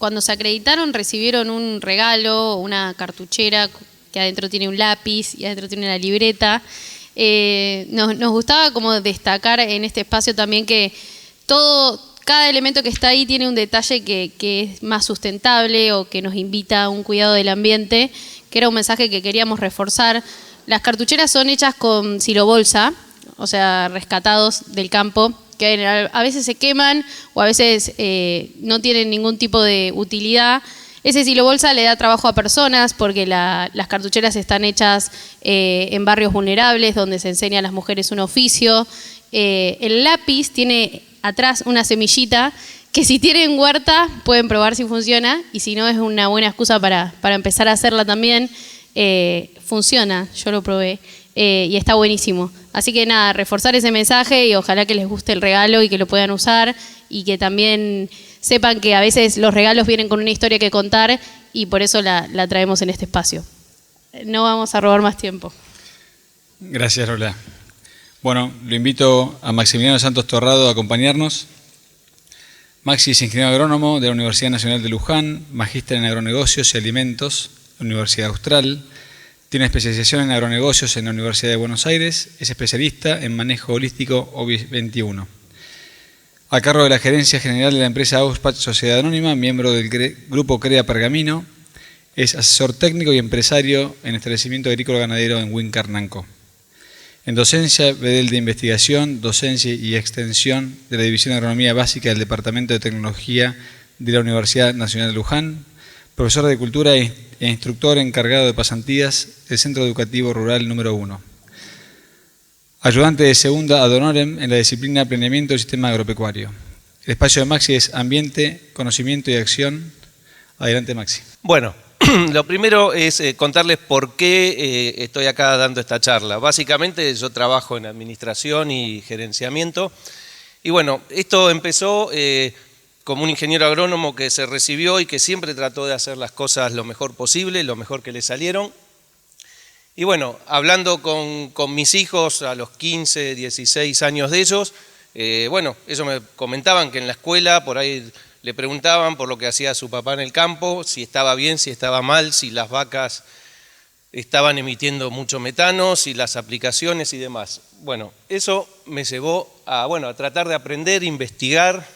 cuando se acreditaron recibieron un regalo, una cartuchera que adentro tiene un lápiz y adentro tiene una libreta. Nos gustaba como destacar en este espacio también que cada elemento que está ahí tiene un detalle que es más sustentable o que nos invita a un cuidado del ambiente, que era un mensaje que queríamos reforzar. Las cartucheras son hechas con silobolsa, o sea, rescatados del campo, que a veces se queman o a veces no tienen ningún tipo de utilidad. Ese silobolsa le da trabajo a personas porque las cartucheras están hechas en barrios vulnerables donde se enseña a las mujeres un oficio. El lápiz tiene atrás una semillita que si tienen huerta pueden probar si funciona y si no es una buena excusa para empezar a hacerla también. Funciona, yo lo probé y está buenísimo. Así que nada, reforzar ese mensaje y ojalá que les guste el regalo y que lo puedan usar y que también sepan que a veces los regalos vienen con una historia que contar y por eso la traemos en este espacio. No vamos a robar más tiempo. Gracias, Lola. Bueno, lo invito a Maximiliano Santos Torrado a acompañarnos. Maxi es ingeniero agrónomo de la Universidad Nacional de Luján, magíster en agronegocios y alimentos, Universidad Austral. Tiene especialización en agronegocios en la Universidad de Buenos Aires. Es especialista en manejo holístico OBI 21. A cargo de la gerencia general de la empresa Auspach Sociedad Anónima, miembro del grupo CREA Pergamino. Es asesor técnico y empresario en establecimiento agrícola ganadero en Huincarnanco. En docencia, bedel de investigación, docencia y extensión de la División de Agronomía Básica del Departamento de Tecnología de la Universidad Nacional de Luján, profesor de Cultura e instructor encargado de pasantías del Centro Educativo Rural número 1. Ayudante de segunda ad honorem en la disciplina Planeamiento del Sistema Agropecuario. El espacio de Maxi es Ambiente, Conocimiento y Acción. Adelante, Maxi. Bueno, lo primero es contarles por qué estoy acá dando esta charla. Básicamente yo trabajo en administración y gerenciamiento. Y bueno, esto empezó como un ingeniero agrónomo que se recibió y que siempre trató de hacer las cosas lo mejor posible, lo mejor que le salieron. Y bueno, hablando con mis hijos a los 15, 16 años de ellos, bueno, ellos me comentaban que en la escuela por ahí le preguntaban por lo que hacía su papá en el campo, si estaba bien, si estaba mal, si las vacas estaban emitiendo mucho metano, si las aplicaciones y demás. Bueno, eso me llevó a tratar de aprender, investigar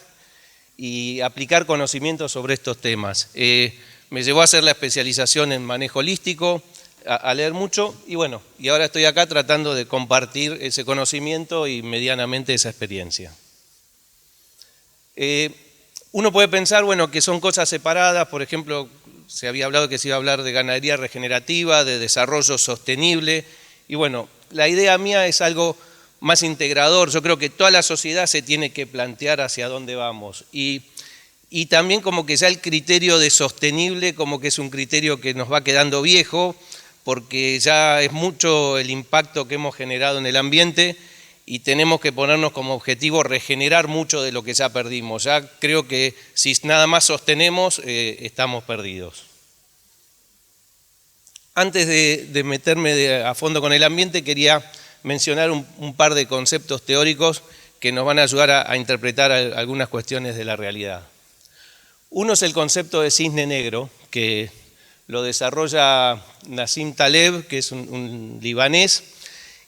y aplicar conocimientos sobre estos temas. Me llevó a hacer la especialización en manejo holístico, a leer mucho y bueno, y ahora estoy acá tratando de compartir ese conocimiento y medianamente esa experiencia. Uno puede pensar, bueno, que son cosas separadas, por ejemplo, se había hablado que se iba a hablar de ganadería regenerativa, de desarrollo sostenible, y bueno, la idea mía es algo más integrador. Yo creo que toda la sociedad se tiene que plantear hacia dónde vamos y también como que ya el criterio de sostenible como que es un criterio que nos va quedando viejo, porque ya es mucho el impacto que hemos generado en el ambiente y tenemos que ponernos como objetivo regenerar mucho de lo que ya perdimos. Ya creo que si nada más sostenemos, estamos perdidos. Antes de meterme a fondo con el ambiente, quería mencionar un par de conceptos teóricos que nos van a ayudar a interpretar algunas cuestiones de la realidad. Uno es el concepto de cisne negro, que lo desarrolla Nassim Taleb, que es un libanés,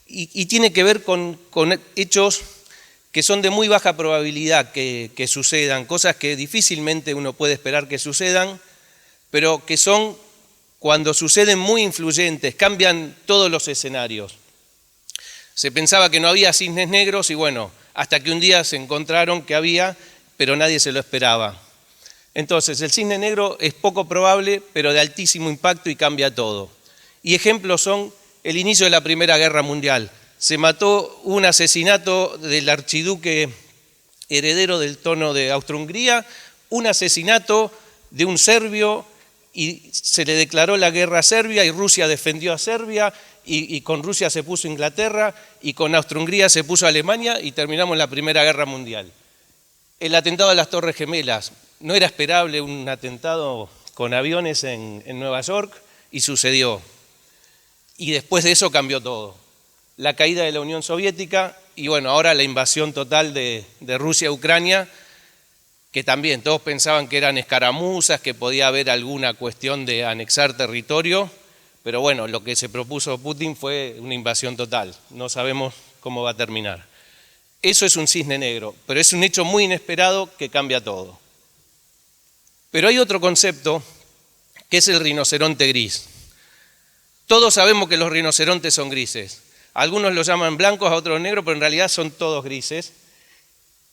y tiene que ver con hechos que son de muy baja probabilidad que sucedan, cosas que difícilmente uno puede esperar que sucedan, pero que son, cuando suceden, muy influyentes, cambian todos los escenarios. Se pensaba que no había cisnes negros y bueno, hasta que un día se encontraron que había, pero nadie se lo esperaba. Entonces, el cisne negro es poco probable, pero de altísimo impacto y cambia todo. Y ejemplos son el inicio de la Primera Guerra Mundial. Se mató un asesinato del archiduque heredero del trono de Austria-Hungría, un asesinato de un serbio y se le declaró la guerra a Serbia y Rusia defendió a Serbia y con Rusia se puso Inglaterra y con Austria-Hungría se puso Alemania y terminamos la Primera Guerra Mundial. El atentado a las Torres Gemelas. No era esperable un atentado con aviones en Nueva York y sucedió. Y después de eso cambió todo. La caída de la Unión Soviética y bueno, ahora la invasión total de Rusia a Ucrania que también todos pensaban que eran escaramuzas, que podía haber alguna cuestión de anexar territorio, pero bueno, lo que se propuso Putin fue una invasión total. No sabemos cómo va a terminar. Eso es un cisne negro, pero es un hecho muy inesperado que cambia todo. Pero hay otro concepto que es el rinoceronte gris. Todos sabemos que los rinocerontes son grises. Algunos los llaman blancos, a otros negros, pero en realidad son todos grises.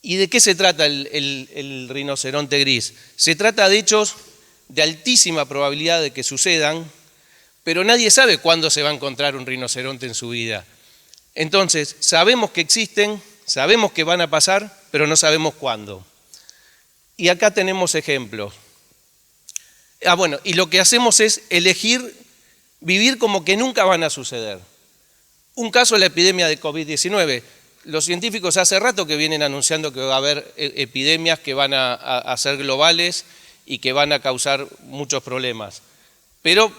¿Y de qué se trata el rinoceronte gris? Se trata de hechos de altísima probabilidad de que sucedan, pero nadie sabe cuándo se va a encontrar un rinoceronte en su vida. Entonces, sabemos que existen, sabemos que van a pasar, pero no sabemos cuándo. Y acá tenemos ejemplos. Bueno, y lo que hacemos es elegir vivir como que nunca van a suceder. Un caso es la epidemia de COVID-19. Los científicos hace rato que vienen anunciando que va a haber epidemias que van a ser globales y que van a causar muchos problemas. Pero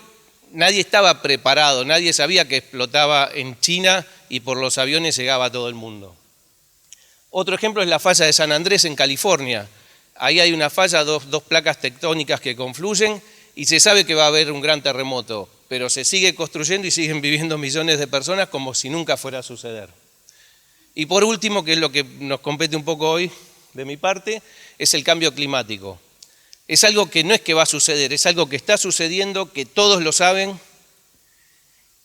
nadie estaba preparado, nadie sabía que explotaba en China y por los aviones llegaba a todo el mundo. Otro ejemplo es la falla de San Andrés en California. Ahí hay una falla, dos placas tectónicas que confluyen y se sabe que va a haber un gran terremoto, pero se sigue construyendo y siguen viviendo millones de personas como si nunca fuera a suceder. Y por último, que es lo que nos compete un poco hoy de mi parte, es el cambio climático. Es algo que no es que va a suceder, es algo que está sucediendo, que todos lo saben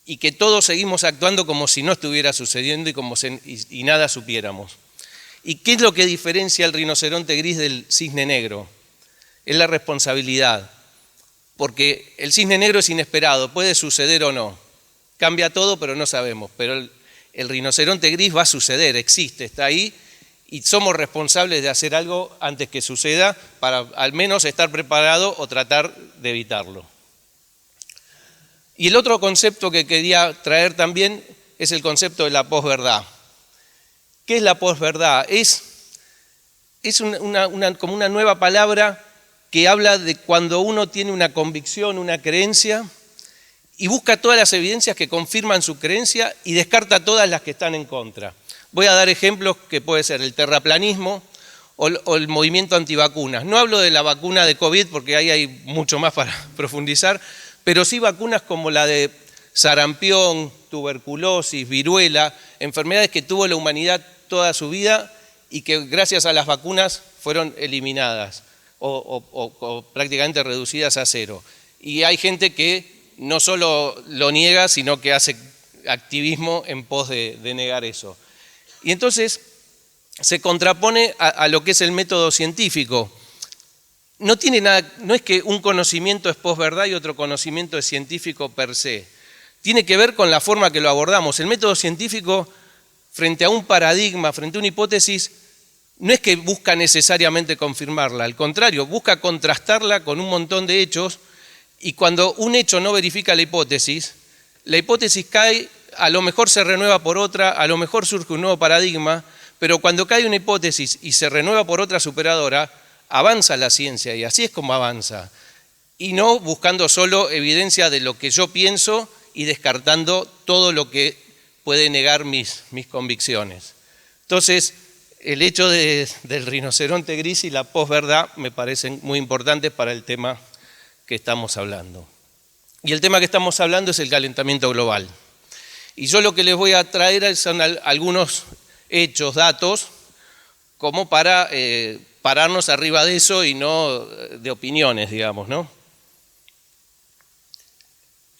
y que todos seguimos actuando como si no estuviera sucediendo y nada supiéramos. ¿Y qué es lo que diferencia al rinoceronte gris del cisne negro? Es la responsabilidad, porque el cisne negro es inesperado, puede suceder o no. Cambia todo, pero no sabemos. Pero el rinoceronte gris va a suceder, existe, está ahí, y somos responsables de hacer algo antes que suceda para al menos estar preparado o tratar de evitarlo. Y el otro concepto que quería traer también es el concepto de la posverdad. ¿Qué es la posverdad? Es como una nueva palabra que habla de cuando uno tiene una convicción, una creencia, y busca todas las evidencias que confirman su creencia y descarta todas las que están en contra. Voy a dar ejemplos que puede ser el terraplanismo o el movimiento antivacunas. No hablo de la vacuna de COVID porque ahí hay mucho más para profundizar, pero sí vacunas como la de sarampión, tuberculosis, viruela, enfermedades que tuvo la humanidad toda su vida y que gracias a las vacunas fueron eliminadas o prácticamente reducidas a cero. Y hay gente que no solo lo niega, sino que hace activismo en pos de negar eso. Y entonces se contrapone a lo que es el método científico. No tiene nada, no es que un conocimiento es posverdad y otro conocimiento es científico per se. Tiene que ver con la forma que lo abordamos. El método científico, frente a un paradigma, frente a una hipótesis, no es que busca necesariamente confirmarla, al contrario, busca contrastarla con un montón de hechos y cuando un hecho no verifica la hipótesis cae, a lo mejor se renueva por otra, a lo mejor surge un nuevo paradigma, pero cuando cae una hipótesis y se renueva por otra superadora, avanza la ciencia y así es como avanza. Y no buscando solo evidencia de lo que yo pienso y descartando todo lo que puede negar mis convicciones. Entonces, el hecho del rinoceronte gris y la posverdad me parecen muy importantes para el tema que estamos hablando. Y el tema que estamos hablando es el calentamiento global. Y yo lo que les voy a traer son algunos hechos, datos, como para pararnos arriba de eso y no de opiniones, digamos, ¿no?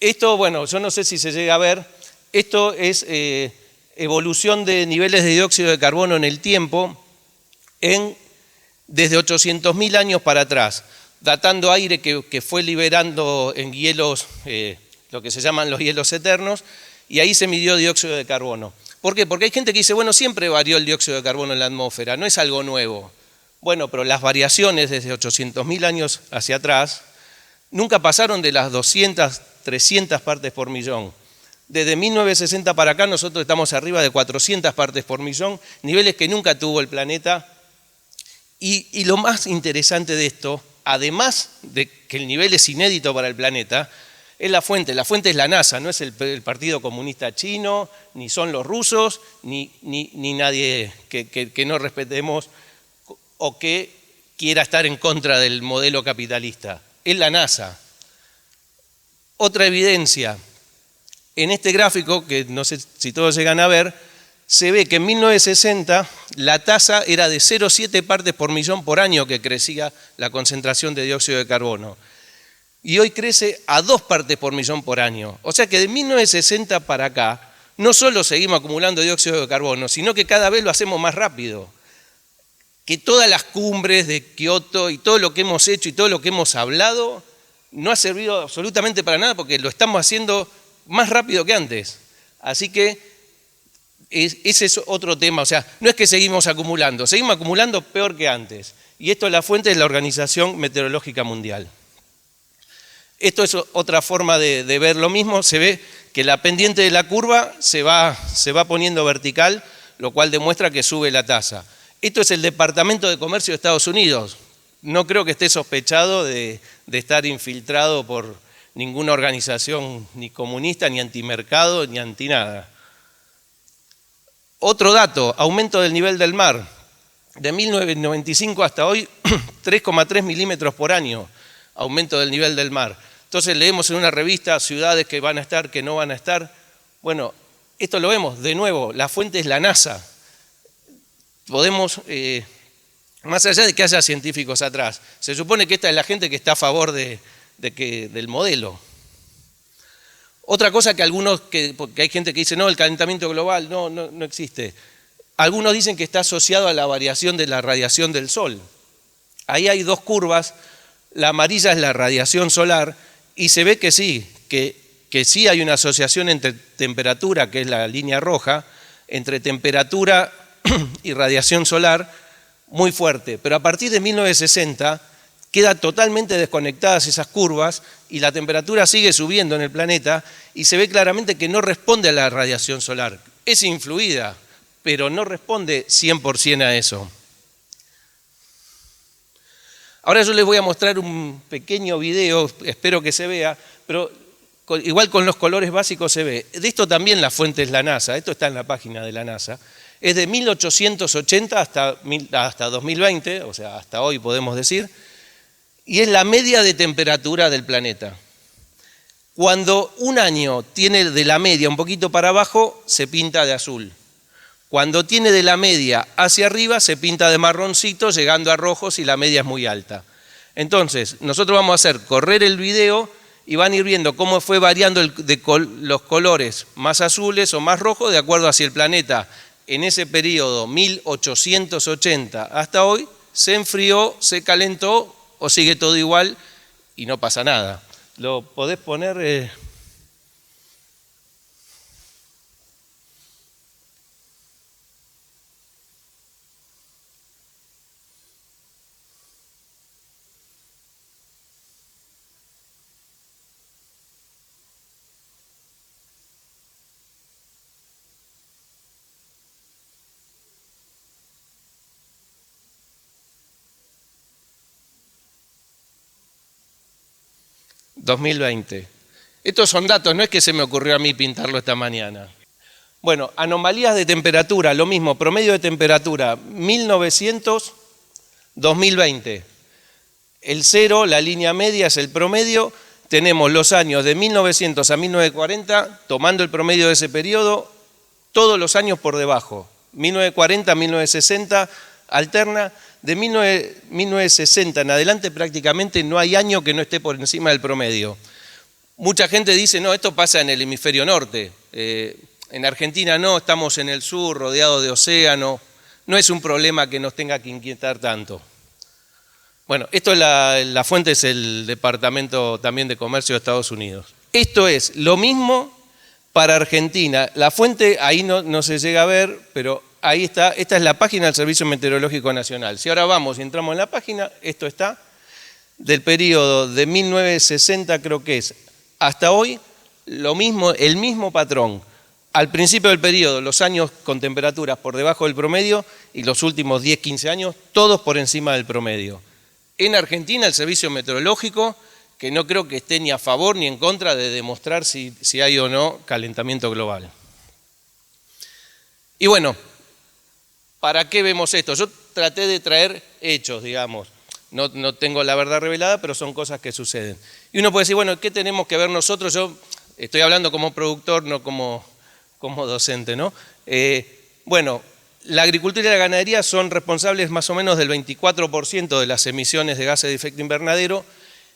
Esto, bueno, yo no sé si se llega a ver, esto es evolución de niveles de dióxido de carbono en el tiempo desde 800.000 años para atrás, datando aire que fue liberando en hielos, lo que se llaman los hielos eternos, y ahí se midió dióxido de carbono. ¿Por qué? Porque hay gente que dice, bueno, siempre varió el dióxido de carbono en la atmósfera, no es algo nuevo. Bueno, pero las variaciones desde 800.000 años hacia atrás nunca pasaron de las 200, 300 partes por millón. Desde 1960 para acá nosotros estamos arriba de 400 partes por millón, niveles que nunca tuvo el planeta. Y lo más interesante de esto, además de que el nivel es inédito para el planeta, es la fuente. La fuente es la NASA, no es el Partido Comunista Chino, ni son los rusos, ni nadie que no respetemos o que quiera estar en contra del modelo capitalista, es la NASA. Otra evidencia, en este gráfico, que no sé si todos llegan a ver, se ve que en 1960 la tasa era de 0,7 partes por millón por año que crecía la concentración de dióxido de carbono. Y hoy crece a 2 partes por millón por año. O sea que de 1960 para acá, no solo seguimos acumulando dióxido de carbono, sino que cada vez lo hacemos más rápido. Que todas las cumbres de Kioto y todo lo que hemos hecho y todo lo que hemos hablado no ha servido absolutamente para nada porque lo estamos haciendo más rápido que antes. Así que ese es otro tema. O sea, no es que seguimos acumulando peor que antes. Y esto es la fuente de la Organización Meteorológica Mundial. Esto es otra forma de ver lo mismo. Se ve que la pendiente de la curva se va poniendo vertical, lo cual demuestra que sube la tasa. Esto es el Departamento de Comercio de Estados Unidos. No creo que esté sospechado de estar infiltrado por ninguna organización ni comunista, ni antimercado, ni anti nada. Otro dato, aumento del nivel del mar. De 1995 hasta hoy, 3,3 milímetros por año, aumento del nivel del mar. Entonces leemos en una revista ciudades que van a estar, que no van a estar. Bueno, esto lo vemos, de nuevo, la fuente es la NASA. Podemos, más allá de que haya científicos atrás, se supone que esta es la gente que está a favor del modelo. Otra cosa porque hay gente que dice, no, el calentamiento global no existe. Algunos dicen que está asociado a la variación de la radiación del sol. Ahí hay dos curvas, la amarilla es la radiación solar y se ve que sí, que sí hay una asociación entre temperatura, que es la línea roja, entre temperatura y radiación solar muy fuerte. Pero a partir de 1960 quedan totalmente desconectadas esas curvas y la temperatura sigue subiendo en el planeta y se ve claramente que no responde a la radiación solar. Es influida, pero no responde 100% a eso. Ahora yo les voy a mostrar un pequeño video, espero que se vea, pero igual con los colores básicos se ve. De esto también la fuente es la NASA, esto está en la página de la NASA. Es de 1880 hasta 2020, o sea, hasta hoy podemos decir, y es la media de temperatura del planeta. Cuando un año tiene de la media un poquito para abajo, se pinta de azul. Cuando tiene de la media hacia arriba, se pinta de marroncito, llegando a rojo si la media es muy alta. Entonces, nosotros vamos a hacer correr el video y van a ir viendo cómo fue variando los colores más azules o más rojos de acuerdo hacia el planeta. En ese periodo, 1880 hasta hoy, se enfrió, se calentó o sigue todo igual y no pasa nada. ¿Lo podés poner? 2020. Estos son datos, no es que se me ocurrió a mí pintarlo esta mañana. Bueno, anomalías de temperatura, lo mismo, promedio de temperatura, 1900-2020. El cero, la línea media es el promedio, tenemos los años de 1900 a 1940, tomando el promedio de ese periodo, todos los años por debajo. 1940 a 1960 alterna, de 1960 en adelante prácticamente no hay año que no esté por encima del promedio. Mucha gente dice, no, esto pasa en el hemisferio norte, en Argentina no, estamos en el sur, rodeados de océano, no es un problema que nos tenga que inquietar tanto. Bueno, esto es la fuente es el Departamento también de Comercio de Estados Unidos. Esto es lo mismo para Argentina. La fuente ahí no se llega a ver, pero ahí está, esta es la página del Servicio Meteorológico Nacional. Si ahora vamos y entramos en la página, esto está, del periodo de 1960 creo que es, hasta hoy, lo mismo, el mismo patrón. Al principio del periodo, los años con temperaturas por debajo del promedio y los últimos 10, 15 años, todos por encima del promedio. En Argentina, el Servicio Meteorológico, que no creo que esté ni a favor ni en contra de demostrar si hay o no calentamiento global. Y bueno, ¿para qué vemos esto? Yo traté de traer hechos, digamos. No tengo la verdad revelada, pero son cosas que suceden. Y uno puede decir, bueno, ¿qué tenemos que ver nosotros? Yo estoy hablando como productor, no como docente, ¿no? Bueno, la agricultura y la ganadería son responsables más o menos del 24% de las emisiones de gases de efecto invernadero,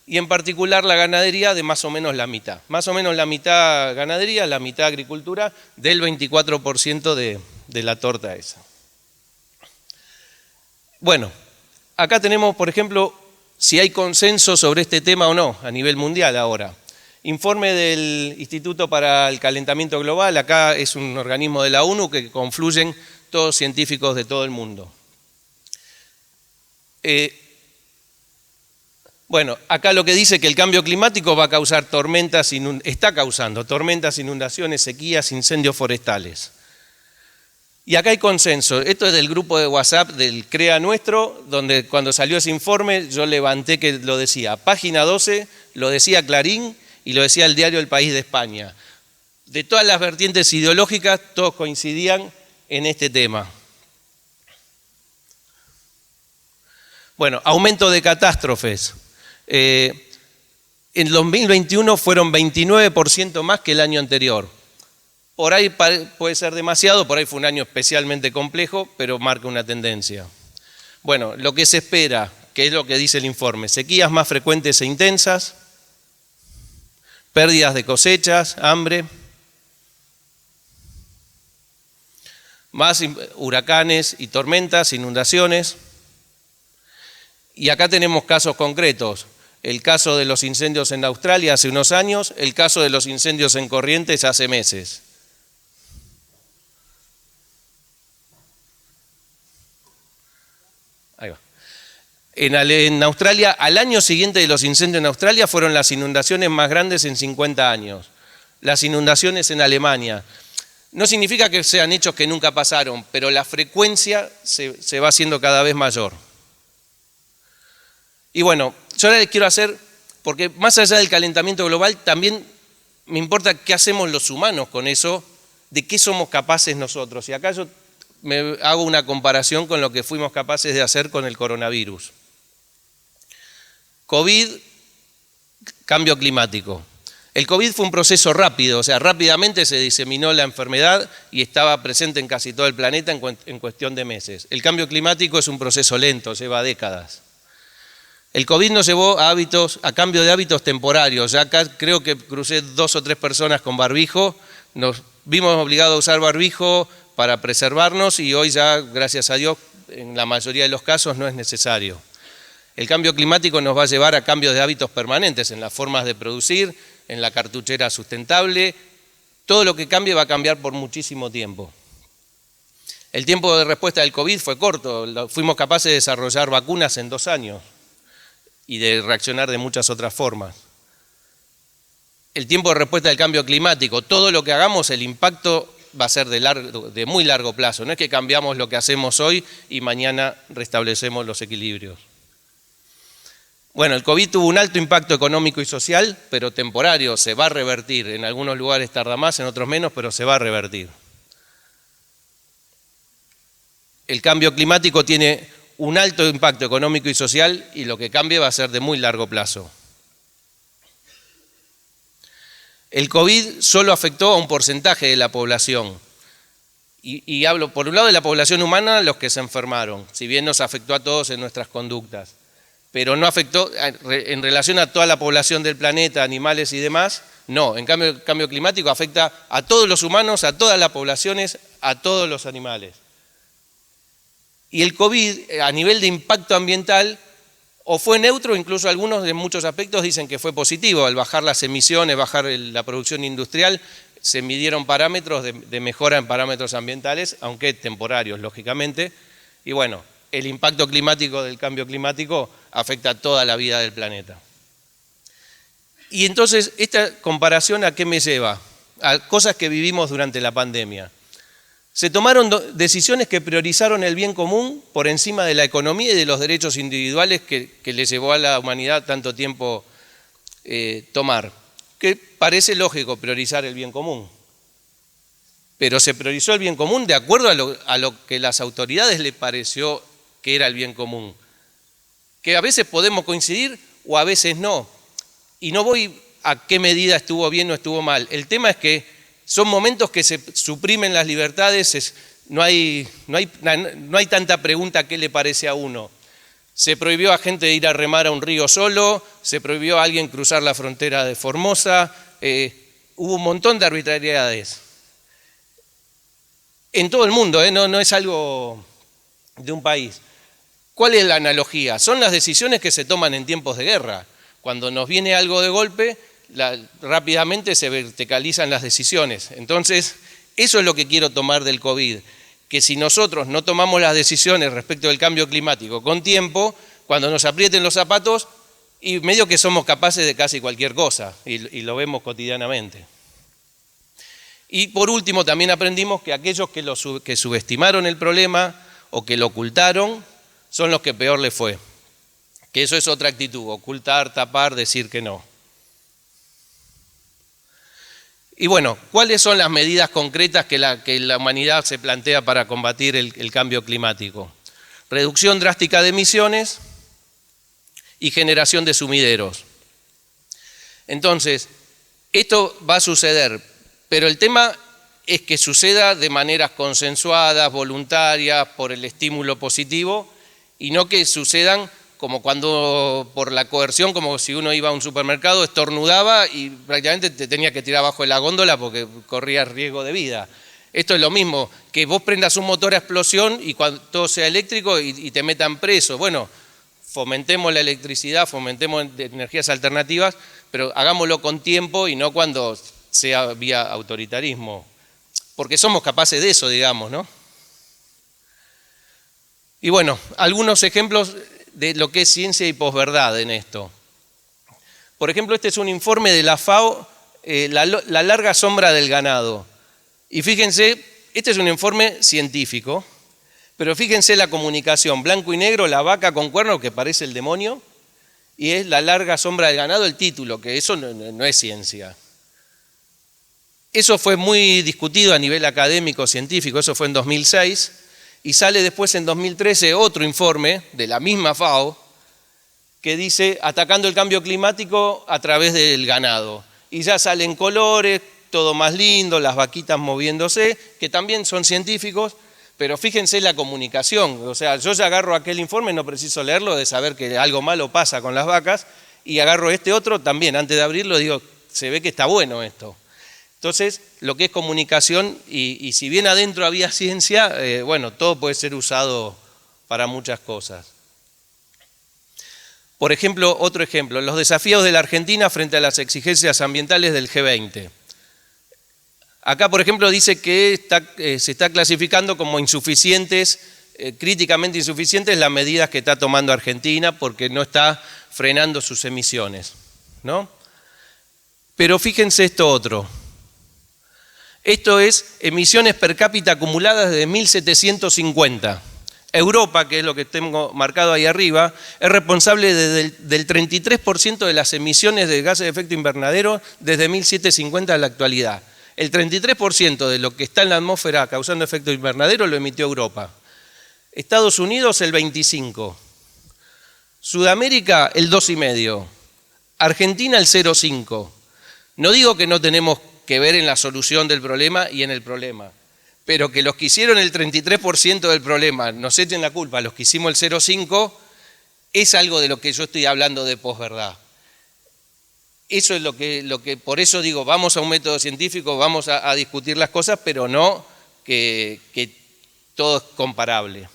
y en particular la ganadería de más o menos la mitad. Más o menos la mitad ganadería, la mitad agricultura, del 24% de la torta esa. Bueno, acá tenemos, por ejemplo, si hay consenso sobre este tema o no, a nivel mundial ahora. Informe del Instituto para el Calentamiento Global, acá es un organismo de la ONU que confluyen todos científicos de todo el mundo. Bueno, acá lo que dice que el cambio climático va a causar está causando tormentas, inundaciones, sequías, incendios forestales. Y acá hay consenso. Esto es del grupo de WhatsApp del CREA nuestro, donde cuando salió ese informe yo levanté que lo decía Página 12, lo decía Clarín y lo decía el diario El País de España. De todas las vertientes ideológicas, todos coincidían en este tema. Bueno, aumento de catástrofes. En 2021 fueron 29% más que el año anterior. Por ahí puede ser demasiado, por ahí fue un año especialmente complejo, pero marca una tendencia. Bueno, lo que se espera, que es lo que dice el informe, sequías más frecuentes e intensas, pérdidas de cosechas, hambre, más huracanes y tormentas, inundaciones. Y acá tenemos casos concretos. El caso de los incendios en Australia hace unos años, el caso de los incendios en Corrientes hace meses. Ahí va. En Australia, al año siguiente de los incendios en Australia, fueron las inundaciones más grandes en 50 años. Las inundaciones en Alemania. No significa que sean hechos que nunca pasaron, pero la frecuencia se va haciendo cada vez mayor. Y bueno, yo ahora les quiero hacer, porque más allá del calentamiento global, también me importa qué hacemos los humanos con eso, de qué somos capaces nosotros. Y acá yo me hago una comparación con lo que fuimos capaces de hacer con el coronavirus. COVID, cambio climático. El COVID fue un proceso rápido, o sea, rápidamente se diseminó la enfermedad y estaba presente en casi todo el planeta en cuestión de meses. El cambio climático es un proceso lento, lleva décadas. El COVID nos llevó a cambio de hábitos temporarios. Ya acá creo que crucé 2 o 3 personas con barbijo, nos vimos obligados a usar barbijo para preservarnos y hoy ya, gracias a Dios, en la mayoría de los casos no es necesario. El cambio climático nos va a llevar a cambios de hábitos permanentes en las formas de producir, en la cartuchera sustentable. Todo lo que cambie va a cambiar por muchísimo tiempo. El tiempo de respuesta del COVID fue corto, fuimos capaces de desarrollar vacunas en 2 años y de reaccionar de muchas otras formas. El tiempo de respuesta del cambio climático, todo lo que hagamos, el impacto va a ser de muy largo plazo. No es que cambiamos lo que hacemos hoy y mañana restablecemos los equilibrios. Bueno, el COVID tuvo un alto impacto económico y social, pero temporario, se va a revertir. En algunos lugares tarda más, en otros menos, pero se va a revertir. El cambio climático tiene un alto impacto económico y social y lo que cambie va a ser de muy largo plazo. El COVID solo afectó a un porcentaje de la población. Y hablo por un lado de la población humana, los que se enfermaron, si bien nos afectó a todos en nuestras conductas. Pero no afectó en relación a toda la población del planeta, animales y demás, no. En cambio, el cambio climático afecta a todos los humanos, a todas las poblaciones, a todos los animales. Y el COVID, a nivel de impacto ambiental, o fue neutro, incluso algunos en muchos aspectos dicen que fue positivo. Al bajar las emisiones, bajar la producción industrial, se midieron parámetros de mejora en parámetros ambientales, aunque temporarios, lógicamente. Y bueno, el impacto climático del cambio climático afecta a toda la vida del planeta. Y entonces, esta comparación, ¿a qué me lleva? A cosas que vivimos durante la pandemia. Se tomaron decisiones que priorizaron el bien común por encima de la economía y de los derechos individuales que le llevó a la humanidad tanto tiempo tomar. Que parece lógico priorizar el bien común. Pero se priorizó el bien común de acuerdo a lo que las autoridades le pareció que era el bien común. que a veces podemos coincidir o a veces no. Y no voy a qué medida estuvo bien o estuvo mal. El tema es que son momentos que se suprimen las libertades, no hay tanta pregunta qué le parece a uno. Se prohibió a gente de ir a remar a un río solo, se prohibió a alguien cruzar la frontera de Formosa, hubo un montón de arbitrariedades. En todo el mundo, no es algo de un país. ¿Cuál es la analogía? Son las decisiones que se toman en tiempos de guerra. Cuando nos viene algo de golpe, rápidamente se verticalizan las decisiones. Entonces, eso es lo que quiero tomar del COVID, que si nosotros no tomamos las decisiones respecto del cambio climático con tiempo, cuando nos aprieten los zapatos, y medio que somos capaces de casi cualquier cosa, y lo vemos cotidianamente. Y por último, también aprendimos que aquellos que subestimaron el problema o que lo ocultaron, son los que peor les fue. Que eso es otra actitud, ocultar, tapar, decir que no. Y bueno, ¿cuáles son las medidas concretas que la humanidad se plantea para combatir el cambio climático? Reducción drástica de emisiones y generación de sumideros. Entonces, esto va a suceder, pero el tema es que suceda de maneras consensuadas, voluntarias, por el estímulo positivo, y no que sucedan como cuando por la coerción, como si uno iba a un supermercado, estornudaba y prácticamente te tenía que tirar abajo de la góndola porque corría riesgo de vida. Esto es lo mismo, que vos prendas un motor a explosión y cuando todo sea eléctrico y te metan preso. Bueno, fomentemos la electricidad, fomentemos energías alternativas, pero hagámoslo con tiempo y no cuando sea vía autoritarismo, porque somos capaces de eso, digamos, ¿no? Y bueno, algunos ejemplos de lo que es ciencia y posverdad en esto. Por ejemplo, este es un informe de la FAO, la larga sombra del ganado. Y fíjense, este es un informe científico, pero fíjense la comunicación, blanco y negro, la vaca con cuernos que parece el demonio, y es la larga sombra del ganado el título, que eso no es ciencia. Eso fue muy discutido a nivel académico, científico, eso fue en 2006, y sale después en 2013 otro informe de la misma FAO que dice atacando el cambio climático a través del ganado. Y ya salen colores, todo más lindo, las vaquitas moviéndose, que también son científicos, pero fíjense la comunicación. O sea, yo ya agarro aquel informe, no preciso leerlo, de saber que algo malo pasa con las vacas, y agarro este otro también, antes de abrirlo digo, se ve que está bueno esto. Entonces, lo que es comunicación, y si bien adentro había ciencia, bueno, todo puede ser usado para muchas cosas. Por ejemplo, otro ejemplo, los desafíos de la Argentina frente a las exigencias ambientales del G20. Acá, por ejemplo, dice que se está clasificando como insuficientes, críticamente insuficientes las medidas que está tomando Argentina porque no está frenando sus emisiones, ¿no? Pero fíjense esto otro. Esto es emisiones per cápita acumuladas desde 1750. Europa, que es lo que tengo marcado ahí arriba, es responsable del 33% de las emisiones de gases de efecto invernadero desde 1750 a la actualidad. El 33% de lo que está en la atmósfera causando efecto invernadero lo emitió Europa. Estados Unidos el 25%. Sudamérica el 2,5%. Argentina el 0,5%. No digo que no tenemos que ver en la solución del problema y en el problema, pero que los que hicieron el 33% del problema nos echen la culpa, los que hicimos el 0,5%, es algo de lo que yo estoy hablando de posverdad. Eso es lo que por eso digo, vamos a un método científico, vamos a discutir las cosas, pero no que todo es comparable.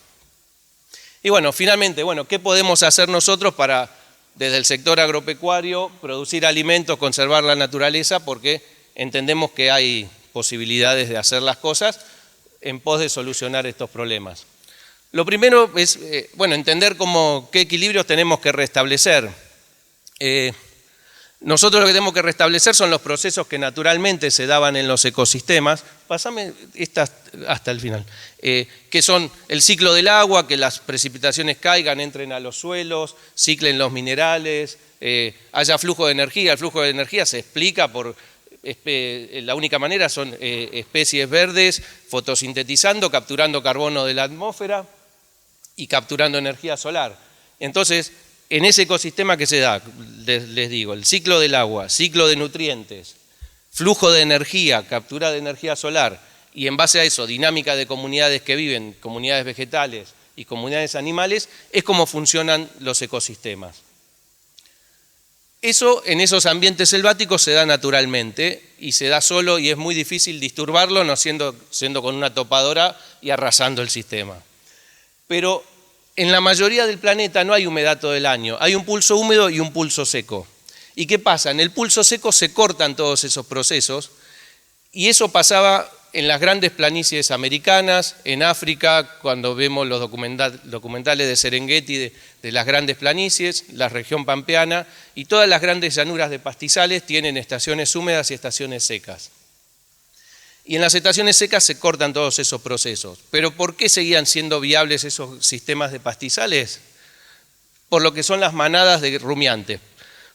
Y bueno, finalmente, ¿qué podemos hacer nosotros para, desde el sector agropecuario, producir alimentos, conservar la naturaleza? Porque entendemos que hay posibilidades de hacer las cosas en pos de solucionar estos problemas. Lo primero es, entender qué equilibrios tenemos que restablecer. Nosotros lo que tenemos que restablecer son los procesos que naturalmente se daban en los ecosistemas. Pásame esta hasta el final. Que son el ciclo del agua, que las precipitaciones caigan, entren a los suelos, ciclen los minerales, haya flujo de energía. El flujo de energía se explica por... La única manera son especies verdes fotosintetizando, capturando carbono de la atmósfera y capturando energía solar. Entonces, en ese ecosistema que se da, les digo, el ciclo del agua, ciclo de nutrientes, flujo de energía, captura de energía solar, y en base a eso, dinámica de comunidades que viven, comunidades vegetales y comunidades animales, es como funcionan los ecosistemas. Eso en esos ambientes selváticos se da naturalmente y se da solo y es muy difícil disturbarlo, no siendo con una topadora y arrasando el sistema. Pero en la mayoría del planeta no hay humedad todo el año, hay un pulso húmedo y un pulso seco. ¿Y qué pasa? En el pulso seco se cortan todos esos procesos y eso pasaba en las grandes planicies americanas, en África, cuando vemos los documentales de Serengeti, de las grandes planicies, la región pampeana, y todas las grandes llanuras de pastizales tienen estaciones húmedas y estaciones secas. Y en las estaciones secas se cortan todos esos procesos. ¿Pero por qué seguían siendo viables esos sistemas de pastizales? Por lo que son las manadas de rumiantes.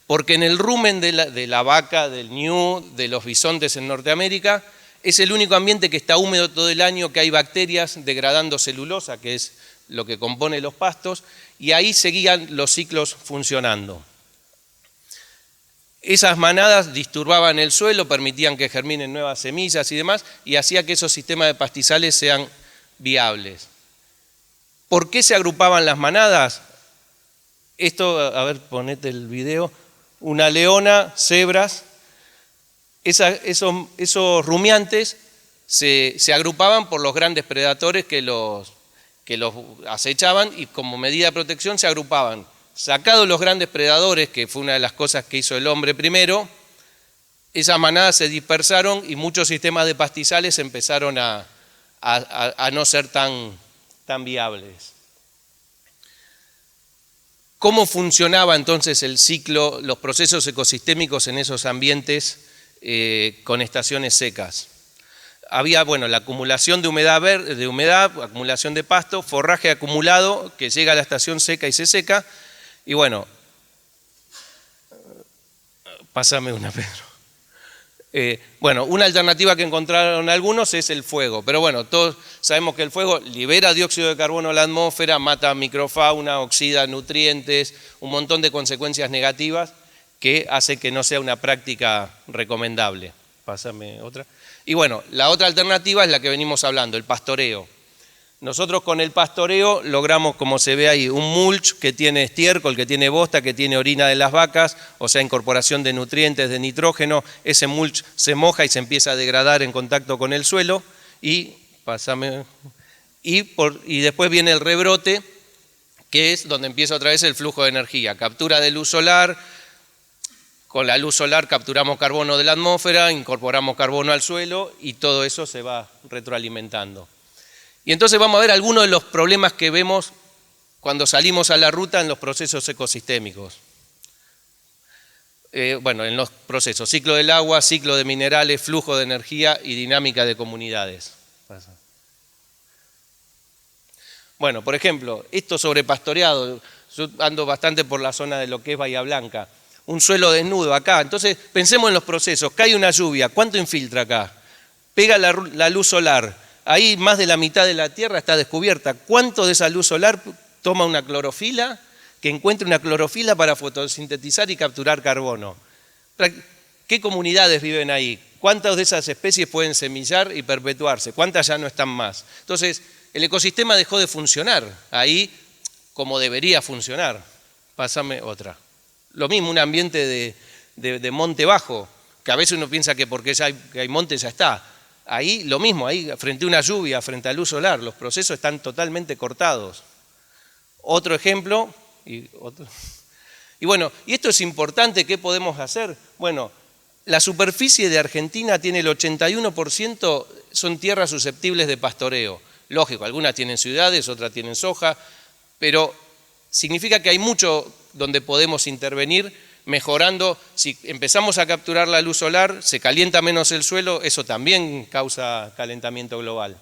Porque en el rumen de la vaca, del ñu, de los bisontes en Norteamérica, es el único ambiente que está húmedo todo el año, que hay bacterias degradando celulosa, que es lo que compone los pastos, y ahí seguían los ciclos funcionando. Esas manadas disturbaban el suelo, permitían que germinen nuevas semillas y demás, y hacía que esos sistemas de pastizales sean viables. ¿Por qué se agrupaban las manadas? Esto, a ver, ponete el video, una leona, cebras. Esos rumiantes se agrupaban por los grandes predadores que los acechaban y como medida de protección se agrupaban. Sacados los grandes predadores, que fue una de las cosas que hizo el hombre primero, esas manadas se dispersaron y muchos sistemas de pastizales empezaron a no ser tan viables. ¿Cómo funcionaba entonces el ciclo, los procesos ecosistémicos en esos ambientes con estaciones secas? Había, la acumulación de humedad, acumulación de pasto, forraje acumulado que llega a la estación seca y se seca. Y pásame una, Pedro. Una alternativa que encontraron algunos es el fuego, pero todos sabemos que el fuego libera dióxido de carbono a la atmósfera, mata microfauna, oxida nutrientes, un montón de consecuencias negativas que hace que no sea una práctica recomendable. Pásame otra. Y la otra alternativa es la que venimos hablando, el pastoreo. Nosotros con el pastoreo logramos, como se ve ahí, un mulch que tiene estiércol, que tiene bosta, que tiene orina de las vacas, o sea, incorporación de nutrientes, de nitrógeno. Ese mulch se moja y se empieza a degradar en contacto con el suelo y después viene el rebrote, que es donde empieza otra vez el flujo de energía. Captura de luz solar, con la luz solar capturamos carbono de la atmósfera, incorporamos carbono al suelo y todo eso se va retroalimentando. Y entonces vamos a ver algunos de los problemas que vemos cuando salimos a la ruta en los procesos ecosistémicos. En los procesos, ciclo del agua, ciclo de minerales, flujo de energía y dinámica de comunidades. Por ejemplo, esto sobre pastoreado, yo ando bastante por la zona de lo que es Bahía Blanca, un suelo desnudo acá, entonces pensemos en los procesos, cae una lluvia, ¿cuánto infiltra acá? Pega la luz solar. Ahí más de la mitad de la tierra está descubierta. ¿Cuánto de esa luz solar toma una clorofila? Que encuentre una clorofila para fotosintetizar y capturar carbono. ¿Qué comunidades viven ahí? ¿Cuántas de esas especies pueden semillar y perpetuarse? ¿Cuántas ya no están más? Entonces, el ecosistema dejó de funcionar ahí como debería funcionar. Pásame otra. Lo mismo, un ambiente de monte bajo, que a veces uno piensa que porque ya hay monte ya está. Ahí lo mismo, ahí frente a una lluvia, frente a luz solar, los procesos están totalmente cortados. Otro ejemplo, y esto es importante, ¿qué podemos hacer? La superficie de Argentina tiene el 81%, son tierras susceptibles de pastoreo. Lógico, algunas tienen ciudades, otras tienen soja, pero significa que hay mucho donde podemos intervenir mejorando. Si empezamos a capturar la luz solar, se calienta menos el suelo, eso también causa calentamiento global.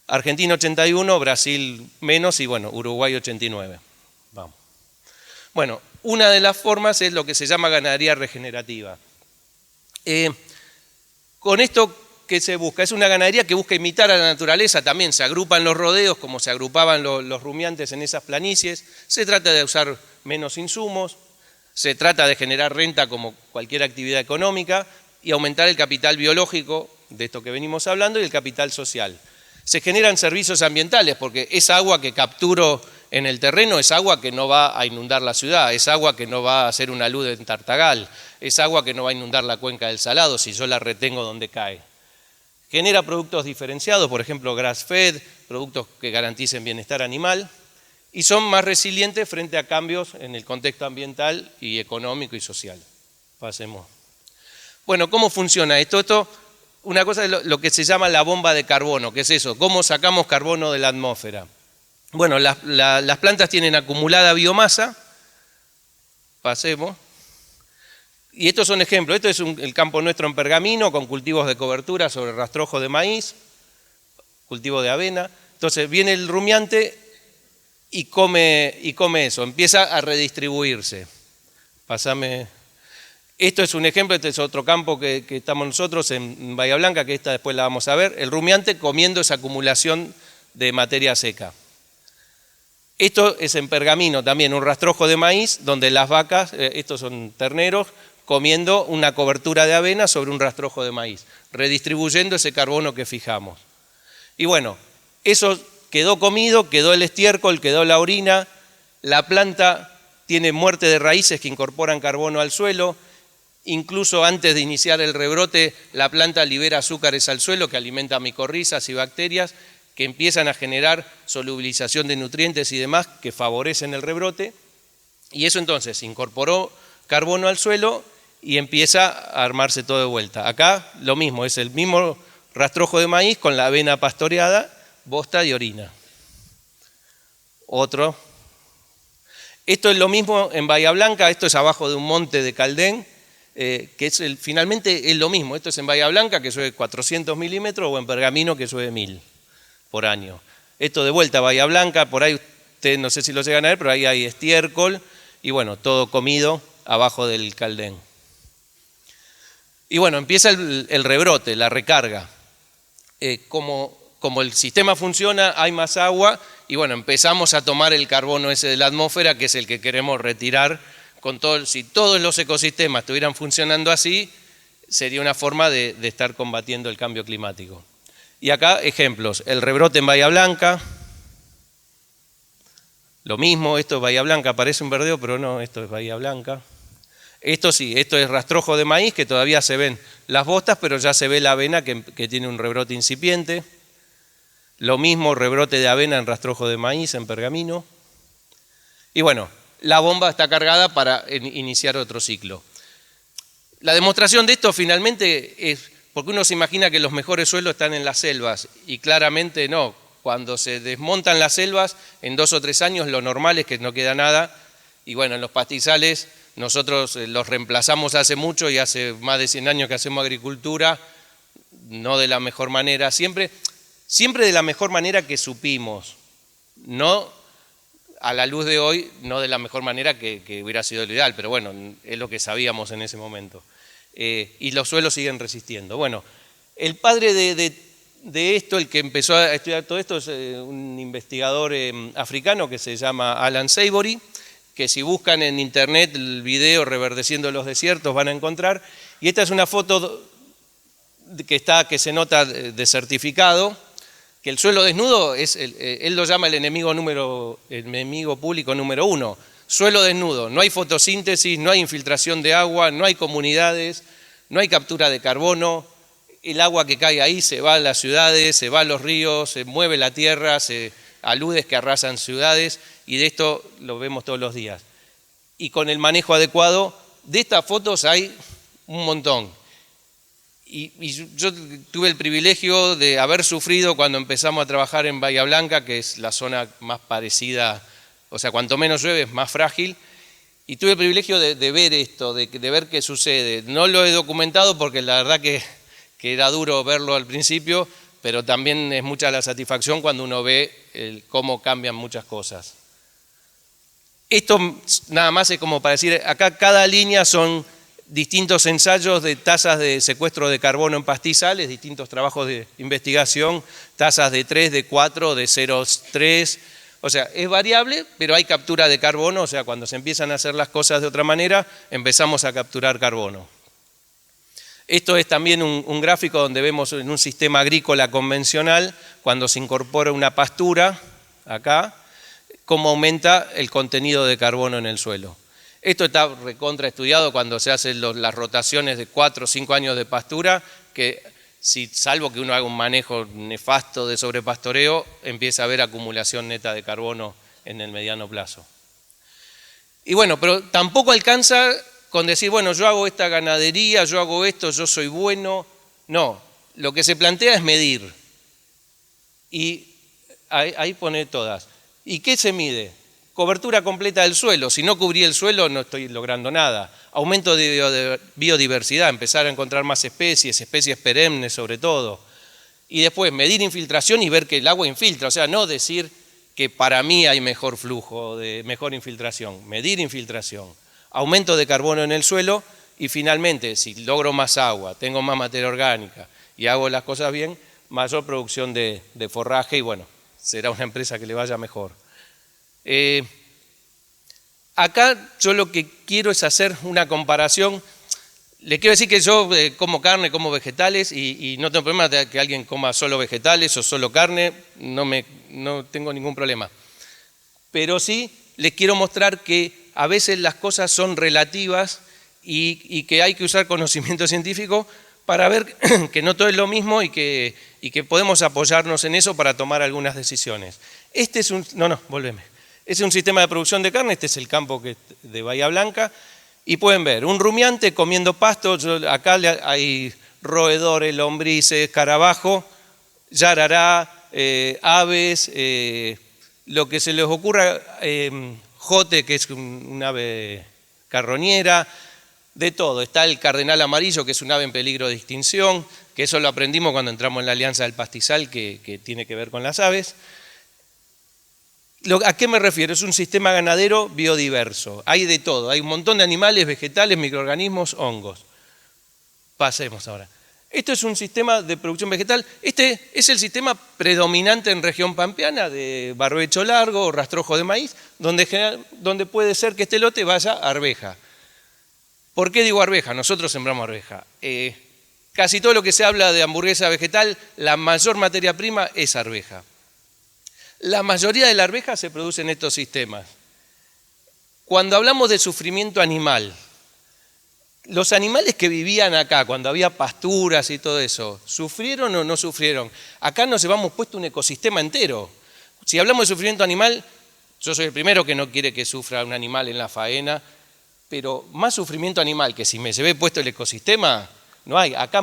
Argentina 81, Brasil menos y Uruguay 89. Vamos. Una de las formas es lo que se llama ganadería regenerativa. Con esto, ¿qué se busca? Es una ganadería que busca imitar a la naturaleza, también se agrupan los rodeos como se agrupaban los rumiantes en esas planicies, se trata de usar menos insumos, se trata de generar renta como cualquier actividad económica y aumentar el capital biológico, de esto que venimos hablando, y el capital social. Se generan servicios ambientales porque esa agua que capturo en el terreno es agua que no va a inundar la ciudad, es agua que no va a hacer una luz en Tartagal, es agua que no va a inundar la cuenca del Salado si yo la retengo donde cae. Genera productos diferenciados, por ejemplo, grass-fed, productos que garanticen bienestar animal, y son más resilientes frente a cambios en el contexto ambiental y económico y social. Pasemos. Bueno, ¿cómo funciona esto? Una cosa es lo que se llama la bomba de carbono, que es eso, ¿cómo sacamos carbono de la atmósfera? Bueno, las plantas tienen acumulada biomasa, pasemos, y estos son ejemplos. Esto es el campo nuestro en Pergamino, con cultivos de cobertura sobre rastrojo de maíz, cultivo de avena. Entonces viene el rumiante y come eso, empieza a redistribuirse. Pásame. Esto es un ejemplo, este es otro campo que estamos nosotros en Bahía Blanca, que esta después la vamos a ver. El rumiante comiendo esa acumulación de materia seca. Esto es en Pergamino también, un rastrojo de maíz, donde las vacas, estos son terneros, comiendo una cobertura de avena sobre un rastrojo de maíz, redistribuyendo ese carbono que fijamos. Y bueno, eso quedó comido, quedó el estiércol, quedó la orina, la planta tiene muerte de raíces que incorporan carbono al suelo, incluso antes de iniciar el rebrote, la planta libera azúcares al suelo que alimenta micorrizas y bacterias que empiezan a generar solubilización de nutrientes y demás que favorecen el rebrote, y eso entonces incorporó carbono al suelo y empieza a armarse todo de vuelta. Acá lo mismo, es el mismo rastrojo de maíz con la avena pastoreada, bosta y orina. Otro. Esto es lo mismo en Bahía Blanca, esto es abajo de un monte de Caldén, que es finalmente es lo mismo. Esto es en Bahía Blanca, que llueve 400 milímetros, o en Pergamino, que llueve 1000 por año. Esto de vuelta a Bahía Blanca, por ahí ustedes no sé si lo llegan a ver, pero ahí hay estiércol y bueno, todo comido abajo del Caldén. Y bueno, empieza el rebrote, la recarga. Como el sistema funciona, hay más agua y bueno, empezamos a tomar el carbono ese de la atmósfera, que es el que queremos retirar. Si todos los ecosistemas estuvieran funcionando así, sería una forma de estar combatiendo el cambio climático. Y acá ejemplos, el rebrote en Bahía Blanca, lo mismo, esto es Bahía Blanca, parece un verdeo, pero no, esto es Bahía Blanca. Esto sí, esto es rastrojo de maíz, que todavía se ven las bostas, pero ya se ve la avena que tiene un rebrote incipiente. Lo mismo, rebrote de avena en rastrojo de maíz en Pergamino. Y bueno, la bomba está cargada para iniciar otro ciclo. La demostración de esto finalmente es, porque uno se imagina que los mejores suelos están en las selvas, y claramente no. Cuando se desmontan las selvas, en 2 o 3 años lo normal es que no queda nada, y bueno, en los pastizales nosotros los reemplazamos hace mucho y hace más de 100 años que hacemos agricultura, no de la mejor manera, siempre de la mejor manera que supimos, no a la luz de hoy, no de la mejor manera que hubiera sido lo ideal, pero bueno, es lo que sabíamos en ese momento. Y los suelos siguen resistiendo. Bueno, el padre de esto, el que empezó a estudiar todo esto, es un investigador africano que se llama Alan Savory, que si buscan en internet el video Reverdeciendo los desiertos van a encontrar. Y esta es una foto que se nota de certificado, que el suelo desnudo es, él lo llama el enemigo público número 1. Suelo desnudo, no hay fotosíntesis, no hay infiltración de agua, no hay comunidades, no hay captura de carbono, el agua que cae ahí se va a las ciudades, se va a los ríos, se mueve la tierra, aludes que arrasan ciudades, y de esto lo vemos todos los días. Y con el manejo adecuado, de estas fotos hay un montón. Y yo tuve el privilegio de haber sufrido cuando empezamos a trabajar en Bahía Blanca, que es la zona más parecida, o sea, cuanto menos llueve es más frágil, y tuve el privilegio de ver esto, de ver qué sucede. No lo he documentado porque la verdad que era duro verlo al principio, pero también es mucha la satisfacción cuando uno ve cómo cambian muchas cosas. Esto nada más es como para decir, acá cada línea son distintos ensayos de tasas de secuestro de carbono en pastizales, distintos trabajos de investigación, tasas de 3, de 4, de 0,3, O sea, es variable, pero hay captura de carbono, o sea, cuando se empiezan a hacer las cosas de otra manera, empezamos a capturar carbono. Esto es también un gráfico donde vemos en un sistema agrícola convencional, cuando se incorpora una pastura, acá, cómo aumenta el contenido de carbono en el suelo. Esto está recontra estudiado cuando se hacen las rotaciones de 4 o 5 años de pastura, que salvo que uno haga un manejo nefasto de sobrepastoreo, empieza a haber acumulación neta de carbono en el mediano plazo. Y bueno, pero tampoco alcanza con decir, bueno, yo hago esta ganadería, yo hago esto, yo soy bueno. No, lo que se plantea es medir. Y ahí pone todas. ¿Y qué se mide? Cobertura completa del suelo. Si no cubrí el suelo no estoy logrando nada. Aumento de biodiversidad, empezar a encontrar más especies perennes sobre todo. Y después medir infiltración y ver que el agua infiltra. O sea, no decir que para mí hay mejor flujo, mejor infiltración. Medir infiltración. Aumento de carbono en el suelo y finalmente, si logro más agua, tengo más materia orgánica y hago las cosas bien, mayor producción de forraje y bueno, será una empresa que le vaya mejor. Acá yo lo que quiero es hacer una comparación. Le quiero decir que yo como carne, como vegetales y no tengo problema de que alguien coma solo vegetales o solo carne, no tengo ningún problema. Pero sí les quiero mostrar que a veces las cosas son relativas y que hay que usar conocimiento científico para ver que no todo es lo mismo y que podemos apoyarnos en eso para tomar algunas decisiones. Este es un... volveme. Es un sistema de producción de carne, este es el campo de Bahía Blanca, y pueden ver, un rumiante comiendo pasto, acá hay roedores, lombrices, escarabajo, yarará, aves, lo que se les ocurra, jote, que es un ave carroñera, de todo. Está el cardenal amarillo, que es un ave en peligro de extinción, que eso lo aprendimos cuando entramos en la Alianza del Pastizal, que tiene que ver con las aves. ¿A qué me refiero? Es un sistema ganadero biodiverso. Hay de todo. Hay un montón de animales, vegetales, microorganismos, hongos. Pasemos ahora. Esto es un sistema de producción vegetal. Este es el sistema predominante en región pampeana de barbecho largo o rastrojo de maíz, donde puede ser que este lote vaya a arveja. ¿Por qué digo arveja? Nosotros sembramos arveja. Casi todo lo que se habla de hamburguesa vegetal, la mayor materia prima es arveja. La mayoría de la arveja se produce en estos sistemas. Cuando hablamos de sufrimiento animal, los animales que vivían acá, cuando había pasturas y todo eso, ¿sufrieron o no sufrieron? Acá nos llevamos puesto un ecosistema entero. Si hablamos de sufrimiento animal, yo soy el primero que no quiere que sufra un animal en la faena, pero más sufrimiento animal que si me llevé puesto el ecosistema, no hay. Acá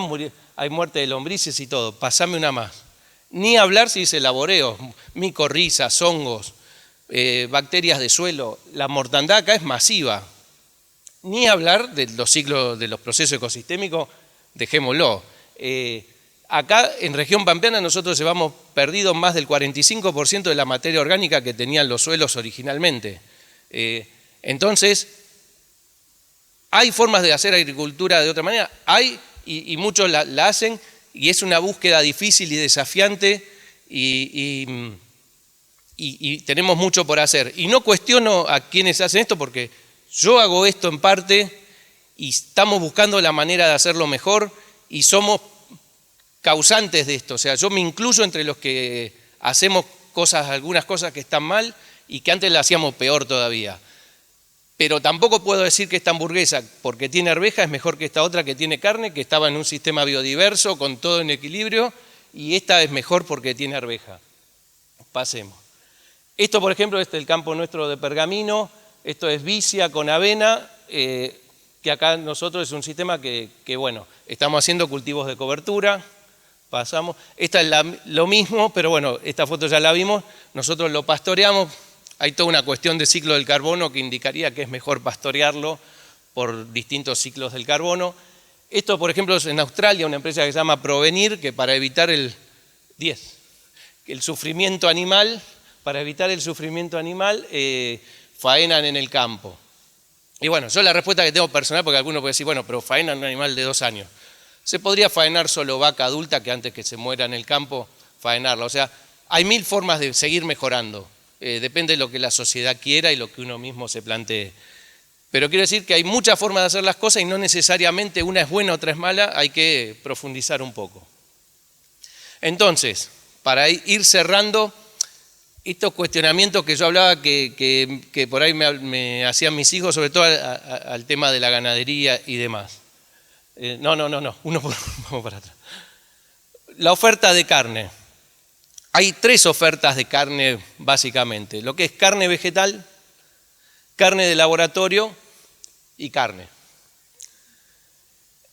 hay muerte de lombrices y todo, pasame una más. Ni hablar si dice laboreo, micorrizas, hongos, bacterias de suelo. La mortandad acá es masiva. Ni hablar de los ciclos, de los procesos ecosistémicos, dejémoslo. Acá en región pampeana nosotros llevamos perdido más del 45% de la materia orgánica que tenían los suelos originalmente. Entonces, hay formas de hacer agricultura de otra manera, hay y muchos la hacen. Y es una búsqueda difícil y desafiante y tenemos mucho por hacer. Y no cuestiono a quienes hacen esto porque yo hago esto en parte y estamos buscando la manera de hacerlo mejor y somos causantes de esto. O sea, yo me incluyo entre los que hacemos algunas cosas que están mal y que antes las hacíamos peor todavía. Pero tampoco puedo decir que esta hamburguesa, porque tiene arveja, es mejor que esta otra que tiene carne, que estaba en un sistema biodiverso, con todo en equilibrio, y esta es mejor porque tiene arveja. Pasemos. Esto, por ejemplo, es el campo nuestro de Pergamino, esto es vicia con avena, que acá nosotros es un sistema que bueno, estamos haciendo cultivos de cobertura, pasamos. Esta es lo mismo, pero bueno, esta foto ya la vimos, nosotros lo pastoreamos. Hay toda una cuestión de ciclo del carbono que indicaría que es mejor pastorearlo por distintos ciclos del carbono. Esto, por ejemplo, es en Australia, una empresa que se llama Provenir, que para evitar el sufrimiento animal, faenan en el campo. Y bueno, yo la respuesta que tengo personal, porque alguno puede decir, bueno, pero faenan un animal de 2 años. Se podría faenar solo vaca adulta que antes que se muera en el campo, faenarla. O sea, hay 1000 formas de seguir mejorando. depende de lo que la sociedad quiera y lo que uno mismo se plantee. Pero quiero decir que hay muchas formas de hacer las cosas y no necesariamente una es buena, otra es mala, hay que profundizar un poco. Entonces, para ir cerrando, estos cuestionamientos que yo hablaba que por ahí me hacían mis hijos, sobre todo al tema de la ganadería y demás. Vamos para atrás. La oferta de carne. Hay 3 ofertas de carne básicamente, lo que es carne vegetal, carne de laboratorio y carne.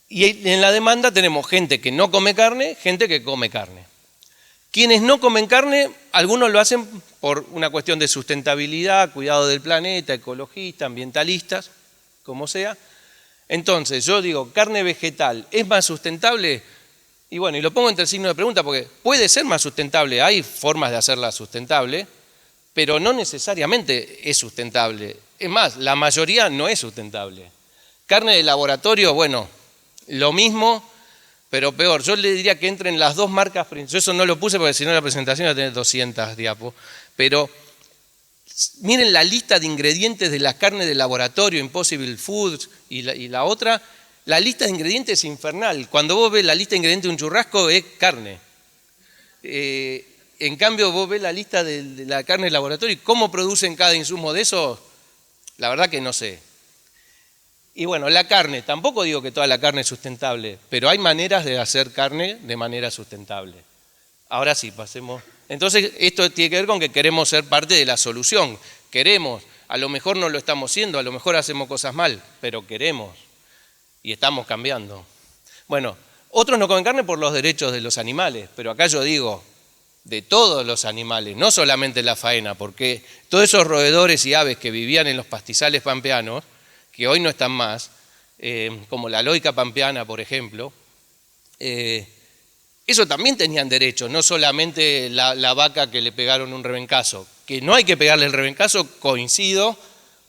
Y en la demanda tenemos gente que no come carne, gente que come carne. Quienes no comen carne, algunos lo hacen por una cuestión de sustentabilidad, cuidado del planeta, ecologistas, ambientalistas, como sea. Entonces, yo digo, ¿carne vegetal es más sustentable? Y bueno, y lo pongo entre el signo de pregunta porque puede ser más sustentable, hay formas de hacerla sustentable, pero no necesariamente es sustentable. Es más, la mayoría no es sustentable. Carne de laboratorio, bueno, lo mismo, pero peor. Yo le diría que entren las 2 marcas, yo eso no lo puse porque si no la presentación va a tener 200 diapos, pero miren la lista de ingredientes de la carne de laboratorio, Impossible Foods y la otra. La lista de ingredientes es infernal. Cuando vos ves la lista de ingredientes de un churrasco es carne. En cambio vos ves la lista de la carne de laboratorio y cómo producen cada insumo de eso, la verdad que no sé. Y bueno, la carne, tampoco digo que toda la carne es sustentable, pero hay maneras de hacer carne de manera sustentable. Ahora sí, pasemos. Entonces esto tiene que ver con que queremos ser parte de la solución. Queremos, a lo mejor no lo estamos siendo, a lo mejor hacemos cosas mal, pero queremos. Y estamos cambiando. Bueno, otros no comen carne por los derechos de los animales, pero acá yo digo, de todos los animales, no solamente la faena, porque todos esos roedores y aves que vivían en los pastizales pampeanos, que hoy no están más, como la loica pampeana, por ejemplo, eso también tenían derechos, no solamente la vaca que le pegaron un rebencazo, que no hay que pegarle el rebencazo, coincido,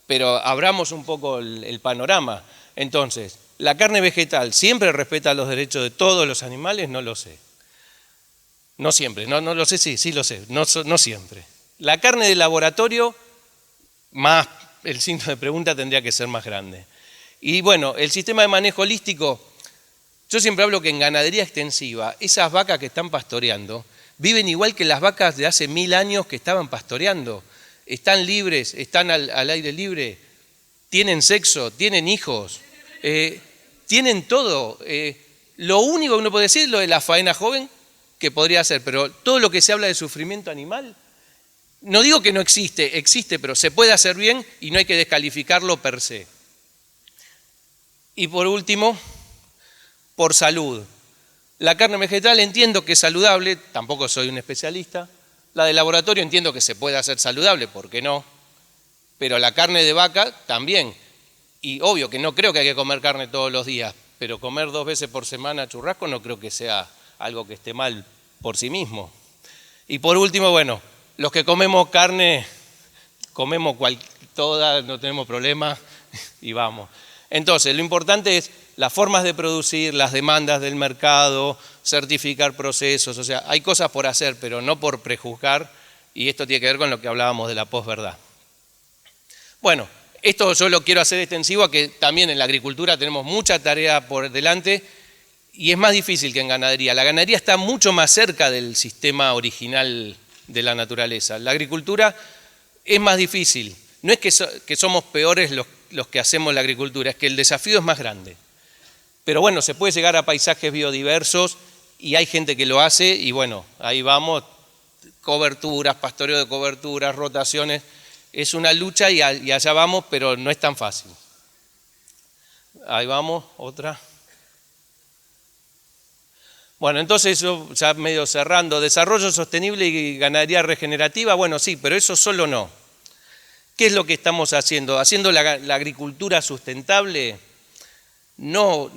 pero abramos un poco el panorama. Entonces, ¿la carne vegetal siempre respeta los derechos de todos los animales? No lo sé. No siempre, no lo sé, sí lo sé, no siempre. La carne de laboratorio, más el signo de pregunta tendría que ser más grande. Y bueno, el sistema de manejo holístico, yo siempre hablo que en ganadería extensiva, esas vacas que están pastoreando, viven igual que las vacas de hace 1000 años que estaban pastoreando. Están libres, están al aire libre, tienen sexo, tienen hijos. Tienen todo. Lo único que uno puede decir es lo de la faena joven, que podría ser, pero todo lo que se habla de sufrimiento animal, no digo que no existe, existe, pero se puede hacer bien y no hay que descalificarlo per se. Y por último, por salud. La carne vegetal entiendo que es saludable, tampoco soy un especialista. La de laboratorio entiendo que se puede hacer saludable, ¿por qué no? Pero la carne de vaca también. Y obvio que no creo que hay que comer carne todos los días, pero comer 2 veces por semana churrasco no creo que sea algo que esté mal por sí mismo. Y por último, bueno, los que comemos carne, comemos toda, no tenemos problema y vamos. Entonces, lo importante es las formas de producir, las demandas del mercado, certificar procesos, o sea, hay cosas por hacer, pero no por prejuzgar, y esto tiene que ver con lo que hablábamos de la posverdad. Bueno, esto yo lo quiero hacer extensivo a que también en la agricultura tenemos mucha tarea por delante y es más difícil que en ganadería. La ganadería está mucho más cerca del sistema original de la naturaleza. La agricultura es más difícil. No es que somos peores los que hacemos la agricultura, es que el desafío es más grande. Pero bueno, se puede llegar a paisajes biodiversos y hay gente que lo hace y bueno, ahí vamos, coberturas, pastoreo de coberturas, rotaciones. Es una lucha y allá vamos, pero no es tan fácil. Ahí vamos, otra. Bueno, entonces yo ya medio cerrando, desarrollo sostenible y ganadería regenerativa, bueno sí, pero eso solo no. ¿Qué es lo que estamos haciendo? ¿Haciendo la agricultura sustentable? No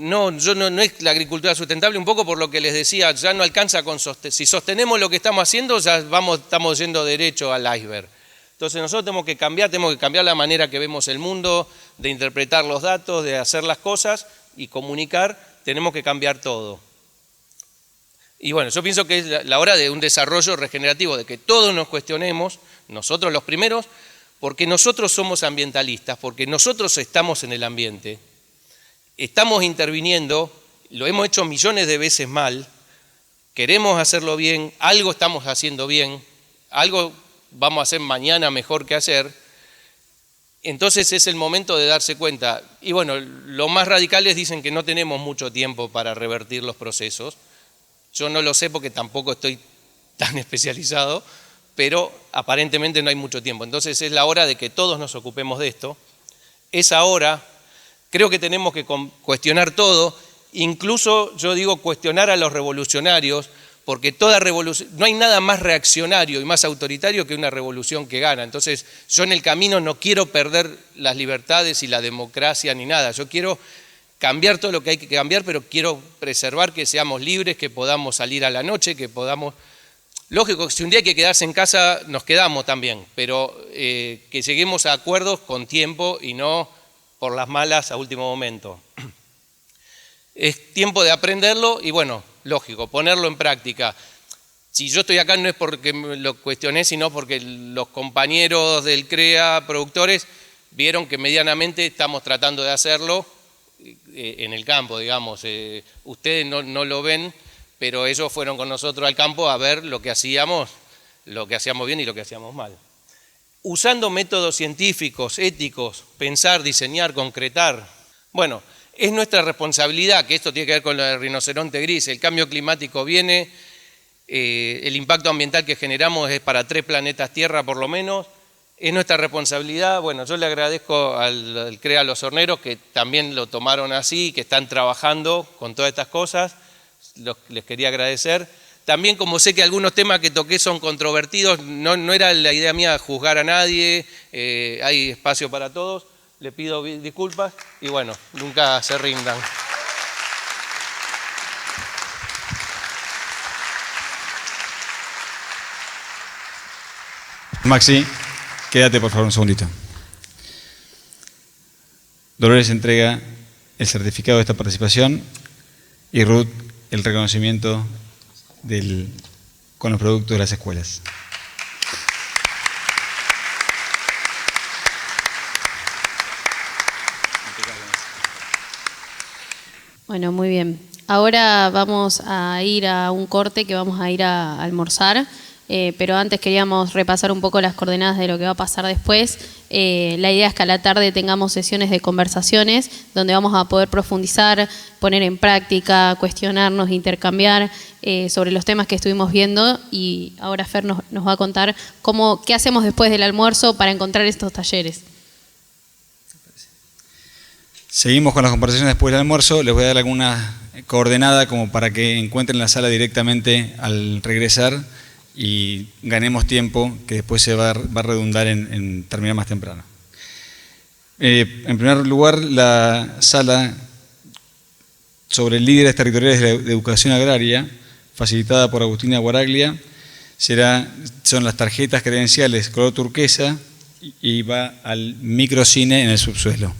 es la agricultura sustentable, un poco por lo que les decía, ya no alcanza con si sostenemos lo que estamos haciendo, ya estamos yendo derecho al iceberg. Entonces nosotros tenemos que cambiar la manera que vemos el mundo, de interpretar los datos, de hacer las cosas y comunicar, tenemos que cambiar todo. Y bueno, yo pienso que es la hora de un desarrollo regenerativo, de que todos nos cuestionemos, nosotros los primeros, porque nosotros somos ambientalistas, porque nosotros estamos en el ambiente, estamos interviniendo, lo hemos hecho millones de veces mal, queremos hacerlo bien, algo estamos haciendo bien, algo vamos a hacer mañana mejor que ayer. Entonces es el momento de darse cuenta. Y bueno, los más radicales dicen que no tenemos mucho tiempo para revertir los procesos. Yo no lo sé porque tampoco estoy tan especializado, pero aparentemente no hay mucho tiempo. Entonces es la hora de que todos nos ocupemos de esto. Es ahora, creo que tenemos que cuestionar todo, incluso yo digo cuestionar a los revolucionarios, porque toda revolución, no hay nada más reaccionario y más autoritario que una revolución que gana. Entonces yo en el camino no quiero perder las libertades y la democracia ni nada. Yo quiero cambiar todo lo que hay que cambiar, pero quiero preservar que seamos libres, que podamos salir a la noche, que podamos... Lógico, si un día hay que quedarse en casa, nos quedamos también, pero que lleguemos a acuerdos con tiempo y no por las malas a último momento. Es tiempo de aprenderlo y bueno, lógico, ponerlo en práctica. Si yo estoy acá no es porque lo cuestioné, sino porque los compañeros del CREA, productores, vieron que medianamente estamos tratando de hacerlo en el campo, digamos. Ustedes no lo ven, pero ellos fueron con nosotros al campo a ver lo que hacíamos bien y lo que hacíamos mal. Usando métodos científicos, éticos, pensar, diseñar, concretar. Bueno, es nuestra responsabilidad, que esto tiene que ver con lo del rinoceronte gris, el cambio climático viene, el impacto ambiental que generamos es para 3 planetas Tierra por lo menos, es nuestra responsabilidad. Bueno, yo le agradezco al CREA Los Horneros que también lo tomaron así, que están trabajando con todas estas cosas. Les quería agradecer. También como sé que algunos temas que toqué son controvertidos, no era la idea mía juzgar a nadie, hay espacio para todos, le pido disculpas y bueno, nunca se rindan. Maxi, quédate por favor un segundito. Dolores entrega el certificado de esta participación y Ruth el reconocimiento con los productos de las escuelas. Bueno, muy bien. Ahora vamos a ir a un corte que vamos a ir a almorzar, pero antes queríamos repasar un poco las coordenadas de lo que va a pasar después. La idea es que a la tarde tengamos sesiones de conversaciones donde vamos a poder profundizar, poner en práctica, cuestionarnos, intercambiar sobre los temas que estuvimos viendo, y ahora Fer nos va a contar qué hacemos después del almuerzo para encontrar estos talleres. Seguimos con las conversaciones después del almuerzo. Les voy a dar alguna coordenada como para que encuentren la sala directamente al regresar y ganemos tiempo, que después se va a redundar en terminar más temprano. En primer lugar, la sala sobre líderes territoriales de educación agraria, facilitada por Agustina Guaraglia, son las tarjetas credenciales color turquesa y va al microcine en el subsuelo.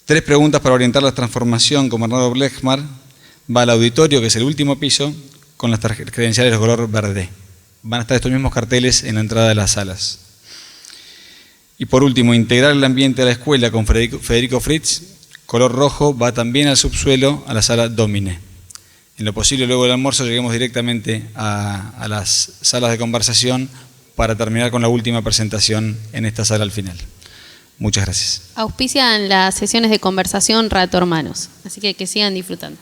3 preguntas para orientar la transformación con Bernardo Blechmar. Va al auditorio, que es el último piso, con las credenciales de color verde. Van a estar estos mismos carteles en la entrada de las salas. Y por último, integrar el ambiente de la escuela con Federico Fritz, color rojo, va también al subsuelo, a la sala Domine. En lo posible, luego del almuerzo, lleguemos directamente a las salas de conversación para terminar con la última presentación en esta sala al final. Muchas gracias. Auspician las sesiones de conversación Rato Hermanos, así que sigan disfrutando.